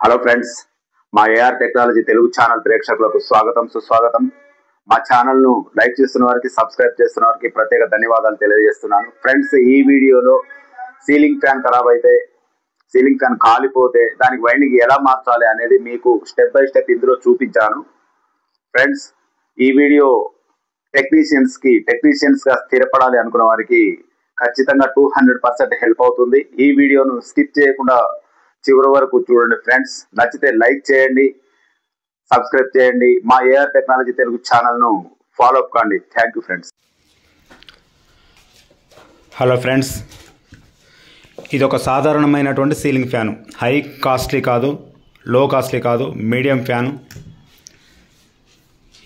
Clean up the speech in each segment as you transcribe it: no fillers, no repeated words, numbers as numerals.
Hello friends, మా AR technology Telugu channel ప్రేక్షకులకు స్వాగతం సుస్వాగతం. మా ఛానల్ను లైక్ చేస్తున్న వారికి, సబ్స్క్రైబ్ చేస్తున్న వారికి ప్రత్యేక ధన్యవాదాలు తెలియజేస్తున్నాను. ఫ్రెండ్స్, ఈ వీడియోలో సీలింగ్ ఫ్యాన్ ఖరాబ్ అయితే, సీలింగ్ ఫ్యాన్ కాలిపోతే దానికి వైండింగ్ ఎలా మార్చాలి అనేది మీకు స్టెప్ బై స్టెప్ ఇందులో చూపించాను. ఫ్రెండ్స్, ఈ వీడియో టెక్నీషియన్స్గా స్థిరపడాలి అనుకున్న వారికి ఖచ్చితంగా 200% హెల్ప్ అవుతుంది. ఈ వీడియోను స్కిప్ చేయకుండా చివరి వరకు చూడండి ఫ్రెండ్స్. నచ్చితే లైక్ చేయండి, సబ్స్క్రైబ్ చేయండి, మా ఏఆర్ టెక్నాలజీ తెలుగు ఛానల్ను ఫాలో అప్ కండి. Thank you friends. Hello friends, ఇది ఒక సాధారణమైనటువంటి సీలింగ్ ఫ్యాను. హై కాస్ట్లీ కాదు, లో కాస్ట్లీ కాదు, మీడియం ఫ్యాను.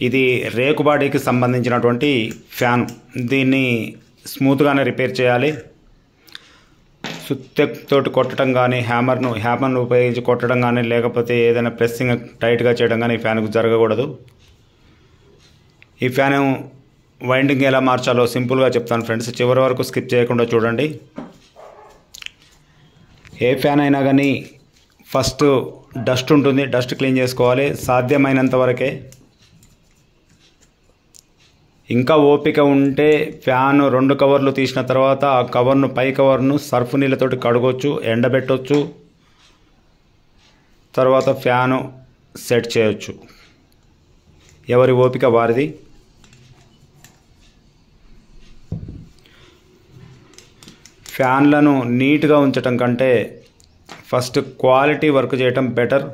ఇది రేకుబాడీకి సంబంధించినటువంటి ఫ్యాను. దీన్ని స్మూత్గానే రిపేర్ చేయాలి. సుత్తెతోటి కొట్టడం కానీ, హ్యామర్ను ఉపయోగించి కొట్టడం కానీ, లేకపోతే ఏదైనా ప్రెస్సింగ్ టైట్గా చేయడం కానీ ఈ ఫ్యాన్కు జరగకూడదు. ఈ ఫ్యాను వైండింగ్ ఎలా మార్చాలో సింపుల్గా చెప్తాను ఫ్రెండ్స్. చివరి వరకు స్కిప్ చేయకుండా చూడండి. ఏ ఫ్యాన్ అయినా కానీ ఫస్ట్ డస్ట్ ఉంటుంది, డస్ట్ క్లీన్ చేసుకోవాలి సాధ్యమైనంత వరకే. ఇంకా ఓపిక ఉంటే ఫ్యాన్ 2 కవర్లు తీసిన తర్వాత ఆ కవర్ను, పై కవర్ను సర్ఫ్ నీళ్ళతోటి కడగొచ్చు, ఎండబెట్టొచ్చు, తర్వాత ఫ్యాను సెట్ చేయొచ్చు. ఎవరి ఓపిక వారిది. ఫ్యాన్లను నీట్గా ఉంచటం కంటే ఫస్ట్ క్వాలిటీ వర్క్ చేయటం బెటర్.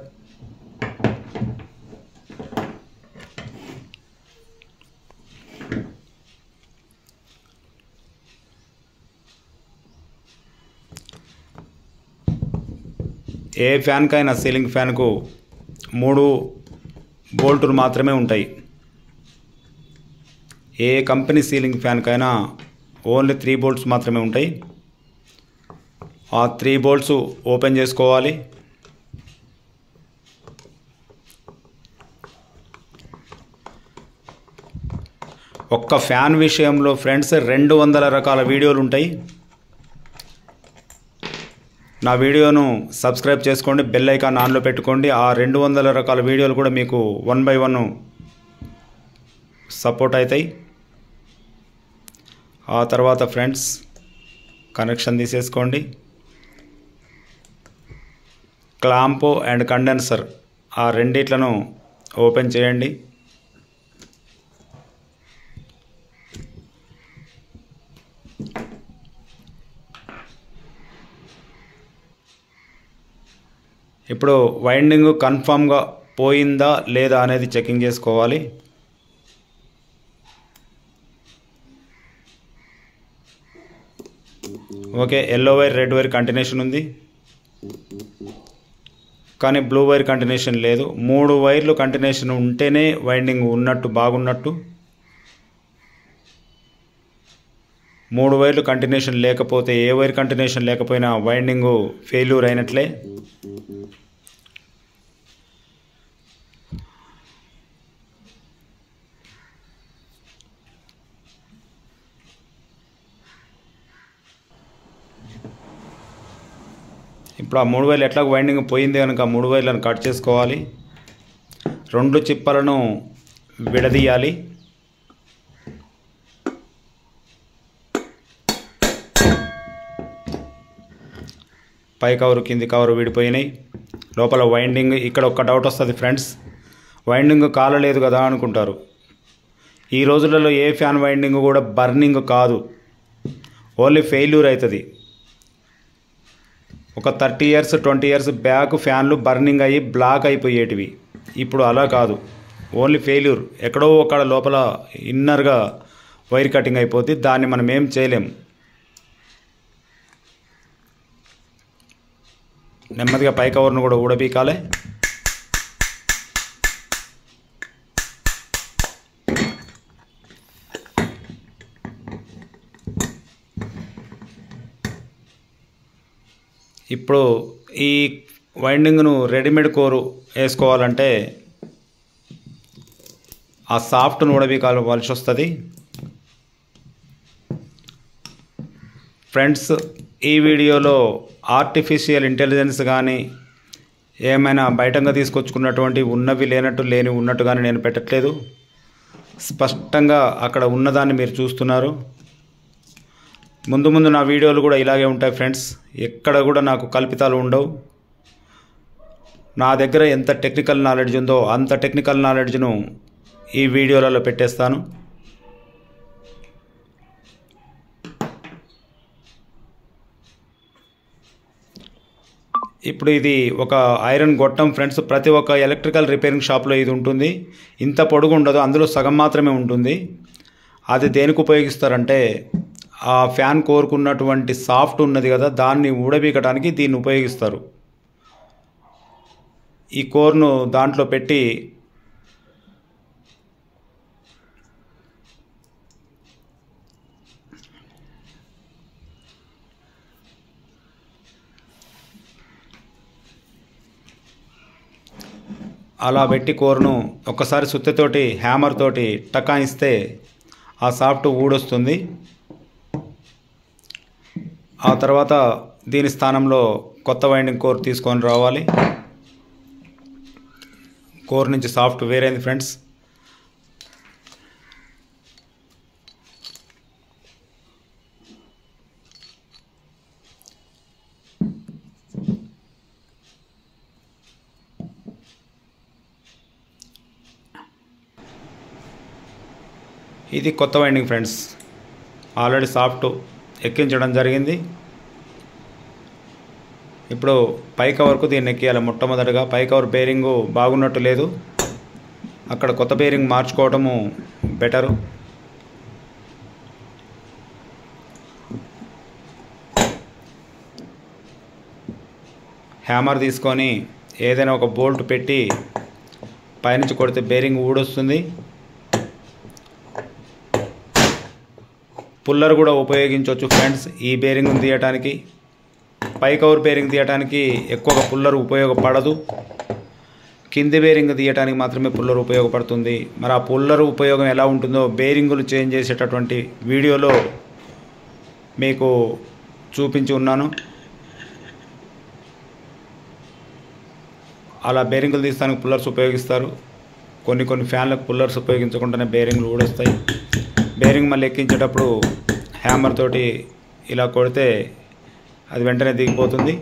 ఏ ఫ్యాన్కైనా, సీలింగ్ ఫ్యాన్కు 3 బోల్టులు మాత్రమే ఉంటాయి. ఏ కంపెనీ సీలింగ్ ఫ్యాన్కైనా ఓన్లీ 3 బోల్ట్స్ మాత్రమే ఉంటాయి. ఆ 3 బోల్ట్స్ ఓపెన్ చేసుకోవాలి. ఒక్క ఫ్యాన్ విషయంలో ఫ్రెండ్స్ 200 రకాల వీడియోలు ఉంటాయి. నా వీడియోను సబ్స్క్రైబ్ చేసుకోండి, బెల్ ఐకాన్ ఆన్లో పెట్టుకోండి. ఆ 200 రకాల వీడియోలు కూడా మీకు 1 by 1 సపోర్ట్ అవుతాయి. ఆ తర్వాత ఫ్రెండ్స్ కనెక్షన్ తీసేసుకోండి. క్లాంపు అండ్ కండెన్సర్ ఆ రెండిట్లను ఓపెన్ చేయండి. ఇప్పుడు వైండింగ్ కన్ఫామ్గా పోయిందా లేదా అనేది చెకింగ్ చేసుకోవాలి. Okay, yellow wire, red wire continuation ఉంది, కానీ బ్లూ వైర్ కంటిన్యూషన్ లేదు. 3 వైర్లు కంటిన్యూషన్ ఉంటేనే వైండింగ్ ఉన్నట్టు, బాగున్నట్టు. 3 వైర్లు కంటిన్యూషన్ లేకపోతే, ఏ వైర్ కంటిన్యూషన్ లేకపోయినా వైండింగ్ ఫెయిల్యూర్ అయినట్లే. ఇప్పుడు ఆ 3 వైర్లు ఎట్లా వైండింగ్ పోయింది కనుక 3 వైర్లను కట్ చేసుకోవాలి. 2 చిప్పలను విడదీయాలి. పై కవరు, కింది కవరు విడిపోయినాయి. లోపల వైండింగ్. ఇక్కడ ఒక డౌట్ వస్తుంది ఫ్రెండ్స్, వైండింగ్ కాలలేదు కదా అనుకుంటారు. ఈ రోజులలో ఏ ఫ్యాన్ వైండింగ్ కూడా బర్నింగ్ కాదు, ఓన్లీ ఫెయిల్యూర్ అవుతుంది. ఒక 30 years 20 years బ్యాక్ ఫ్యాన్లు బర్నింగ్ అయ్యి బ్లాక్ అయిపోయేటివి. ఇప్పుడు అలా కాదు, ఓన్లీ ఫెయిల్యూర్. ఎక్కడో ఒక లోపల ఇన్నర్గా వైర్ కటింగ్ అయిపోతుంది, దాన్ని మనం ఏం చేయలేం. నెమ్మదిగా పై కవర్ను కూడా ఊడబీకాలి. ఇప్పుడు ఈ వైండింగ్ను రెడీమేడ్ కోరు వేసుకోవాలంటే ఆ సాఫ్ట్ను ఊడబీకాల్సి వస్తుంది. ఫ్రెండ్స్, ఈ వీడియోలో ఆర్టిఫిషియల్ ఇంటెలిజెన్స్ కానీ ఏమైనా బయటంగా తీసుకొచ్చుకున్నటువంటి ఉన్నవి లేనట్టు లేని ఉన్నట్టుగానే నేను పెట్టట్లేదు. స్పష్టంగా అక్కడ ఉన్నదాన్ని మీరు చూస్తున్నారు. ముందు ముందు నా వీడియోలు కూడా ఇలాగే ఉంటాయి ఫ్రెండ్స్. ఎక్కడ కూడా నాకు కల్పితాలు ఉండవు. నా దగ్గర ఎంత టెక్నికల్ నాలెడ్జ్ ఉందో అంత టెక్నికల్ నాలెడ్జ్ను ఈ వీడియోలలో పెట్టేస్తాను. ఇప్పుడు ఇది ఒక ఐరన్ గొట్టం ఫ్రెండ్స్. ప్రతి ఒక్క ఎలక్ట్రికల్ రిపేరింగ్ షాప్లో ఇది ఉంటుంది. ఇంత పొడుగు ఉండదు, అందులో సగం మాత్రమే ఉంటుంది. అది దేనికి ఉపయోగిస్తారంటే ఆ ఫ్యాన్ కోరుకున్నటువంటి సాఫ్ట్ ఉన్నది కదా, దాన్ని ఊడబీకడానికి దీన్ని ఉపయోగిస్తారు. ఈ కోర్ను దాంట్లో పెట్టి అలా పెట్టి కోర్ను ఒక్కసారి సుత్తెతోటి హ్యామర్ తోటి టకాయిస్తే ఆ సాఫ్ట్ ఊడొస్తుంది. ఆ తర్వాత దీని స్థానంలో కొత్త వైండింగ్ కోర్ తీసుకొని రావాలి. కోర్ నుంచి సాఫ్ట్ వేరైంది ఫ్రెండ్స్. ఇది కొత్త వైండింగ్ ఫ్రెండ్స్. ఆల్రెడీ సాఫ్ట్ ఎక్కించడం జరిగింది. ఇప్పుడు పై కవర్కు దీన్ని ఎక్కియాలి. మొట్టమొదటిగా పై కవర్ బేరింగు బాగున్నట్టు లేదు, అక్కడ కొత్త బేరింగ్ మార్చుకోవడము బెటరు. హ్యామర్ తీసుకొని ఏదైనా ఒక బోల్ట్ పెట్టి పైనుంచి కొడితే బేరింగ్ ఊడొస్తుంది. పుల్లర్ కూడా ఉపయోగించవచ్చు ఫ్రెండ్స్. ఈ బేరింగ్ తీయటానికి, పై కవర్ బేరింగ్ తీయటానికి ఎక్కువగా పుల్లర్ ఉపయోగపడదు. కింది బేరింగ్ తీయటానికి మాత్రమే పుల్లర్ ఉపయోగపడుతుంది. మరి ఆ పుల్లర్ ఉపయోగం ఎలా ఉంటుందో బేరింగులు చేంజ్ చేసేటటువంటి వీడియోలో మీకు చూపించి ఉన్నాను. అలా బేరింగులు తీస్తానికి పుల్లర్స్ ఉపయోగిస్తారు. కొన్ని ఫ్యాన్లకు పుల్లర్స్ ఉపయోగించకుండానే బేరింగ్లు ఊడొస్తాయి. బేరింగ్ మళ్ళీ ఎక్కించేటప్పుడు హ్యామర్ తోటి ఇలా కొడితే అది వెంటనే దిగిపోతుంది.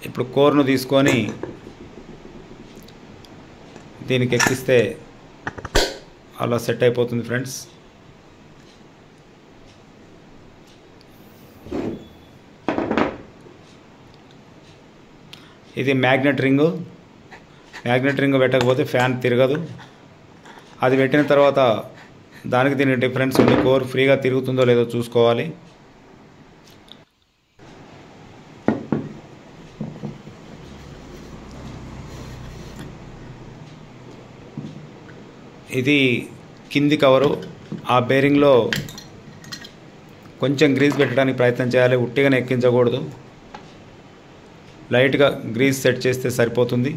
ఇప్పుడు కోర్ను తీసుకొని దీనికి ఎక్కిస్తే అలా సెట్ అయిపోతుంది ఫ్రెండ్స్. ఇది మ్యాగ్నెట్ రింగు. మ్యాగ్నెట్ రింగ్ పెట్టకపోతే ఫ్యాన్ తిరగదు. అది పెట్టిన తర్వాత దానికి దీనికి డిఫరెన్స్ ఉంది. కోర్ ఫ్రీగా తిరుగుతుందో లేదో చూసుకోవాలి. ఇది కింది కవరు. ఆ బేరింగ్లో కొంచెం గ్రీస్ పెట్టడానికి ప్రయత్నం చేయాలి, ఉట్టిగానే ఎక్కించకూడదు. లైట్గా గ్రీస్ సెట్ చేస్తే సరిపోతుంది.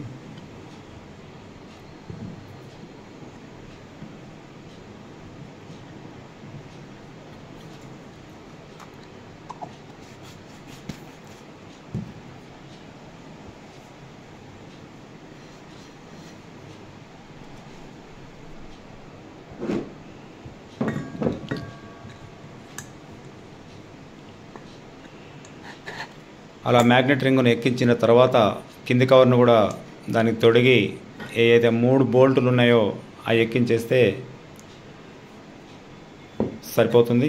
అలా మ్యాగ్నెట్ రింగును ఎక్కించిన తర్వాత కింది కవర్ను కూడా దానికి తొడిగి ఏదైతే 3 బోల్టులు ఉన్నాయో అవి ఎక్కించేస్తే సరిపోతుంది.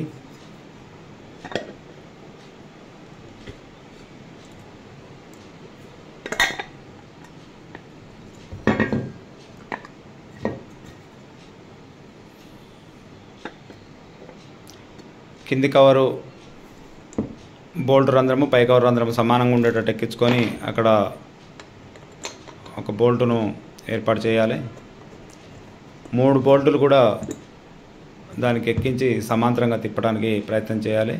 కింది కవరు బోల్ట్ రంధ్రము, పై కవర్ రంధ్రము సమానంగా ఉండేటట్టు ఎక్కించుకొని అక్కడ ఒక బోల్టును ఏర్పాటు చేయాలి. 3 బోల్టులు కూడా దానికి ఎక్కించి సమాంతరంగా తిప్పడానికి ప్రయత్నం చేయాలి.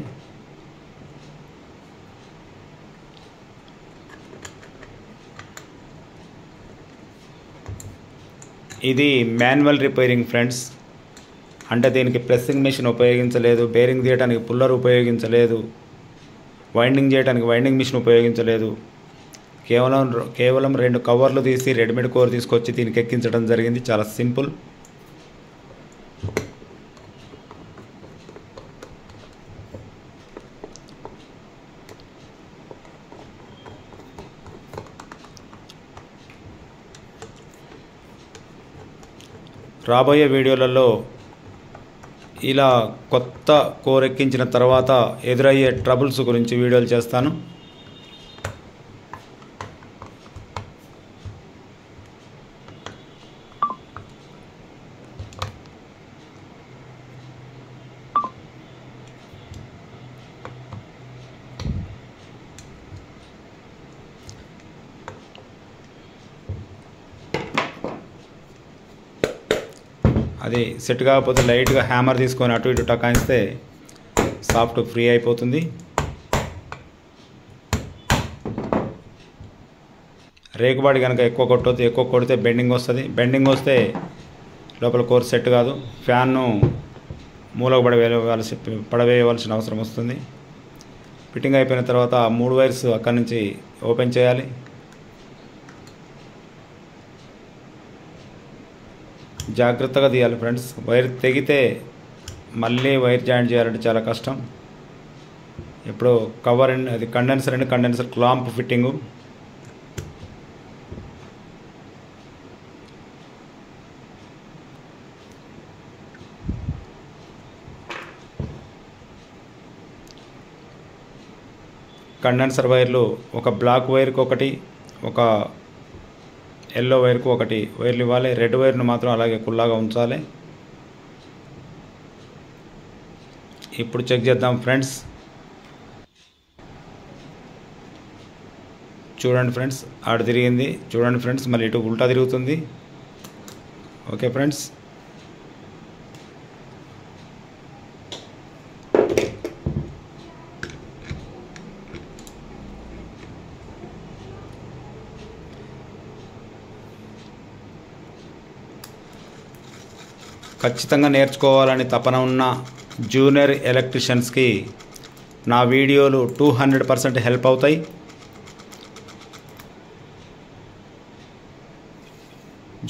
ఇది మాన్యువల్ రిపేరింగ్ ఫ్రెండ్స్. అంటే దీనికి ప్రెస్సింగ్ మెషిన్ ఉపయోగించలేదు, బేరింగ్ తీయడానికి పుల్లర్ ఉపయోగించలేదు. వైండింగ్ చేయడానికి వైండింగ్ మిషన్ ఉపయోగించలేదు. కేవలం 2 కవర్లు తీసి రెడీమేడ్ కోర్ తీసుకొచ్చి దీనికి ఎక్కించడం జరిగింది. చాలా సింపుల్. రాబోయే వీడియోలలో ఇలా కొత్త కోర్ ఎక్కించిన తర్వాత ఎదురయ్యే ట్రబుల్స్ గురించి వీడియోలు చేస్తాను. అది సెట్ కాకపోతే లైట్గా హ్యామర్ తీసుకొని అటు ఇటు టకాయిస్తే సాఫ్ట్ ఫ్రీ అయిపోతుంది. రేకుబాడి కనుక ఎక్కువ కొట్టొద్దు. ఎక్కువ కొడితే బెండింగ్ వస్తుంది. బెండింగ్ వస్తే లోపల కోర్ సెట్ కాదు. ఫ్యాన్ను మూలకు పడవేయవలసిన అవసరం వస్తుంది. ఫిట్టింగ్ అయిపోయిన తర్వాత 3 వైర్స్ అక్కడి నుంచి ఓపెన్ చేయాలి. జాగ్రత్తగా తీయాలి ఫ్రెండ్స్. వైర్ తెగితే మళ్ళీ వైర్ జాయింట్ చేయాలంటే చాలా కష్టం. ఇప్పుడు కవర్ అండ్ అది condenser and condenser clamp fitting. Condenser వైర్లు ఒక బ్లాక్ వైర్కి ఒకటి, ఒక ఎల్లో వైర్కు ఒకటి వైర్లు ఇవ్వాలి. రెడ్ వైర్ను మాత్రం అలాగే కుల్లాగా ఉంచాలి. ఇప్పుడు చెక్ చేద్దాం ఫ్రెండ్స్. చూడండి ఫ్రెండ్స్, ఆడ తిరిగింది. చూడండి ఫ్రెండ్స్, మళ్ళీ ఇటు ఉల్టా తిరుగుతుంది. ఓకే ఫ్రెండ్స్, ఖచ్చితంగా నేర్చుకోవాలని తపన ఉన్న జూనియర్ ఎలక్ట్రీషియన్స్కి నా వీడియోలు 200% హెల్ప్ అవుతాయి.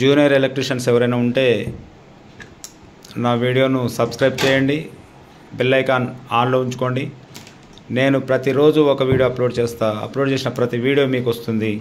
జూనియర్ ఎలక్ట్రీషియన్స్ ఎవరైనా ఉంటే నా వీడియోను సబ్స్క్రైబ్ చేయండి. బెల్ ఐకాన్ ఆన్లో ఉంచుకోండి. నేను ప్రతిరోజు ఒక వీడియో అప్లోడ్ చేస్తా. అప్లోడ్ చేసిన ప్రతి వీడియో మీకు వస్తుంది.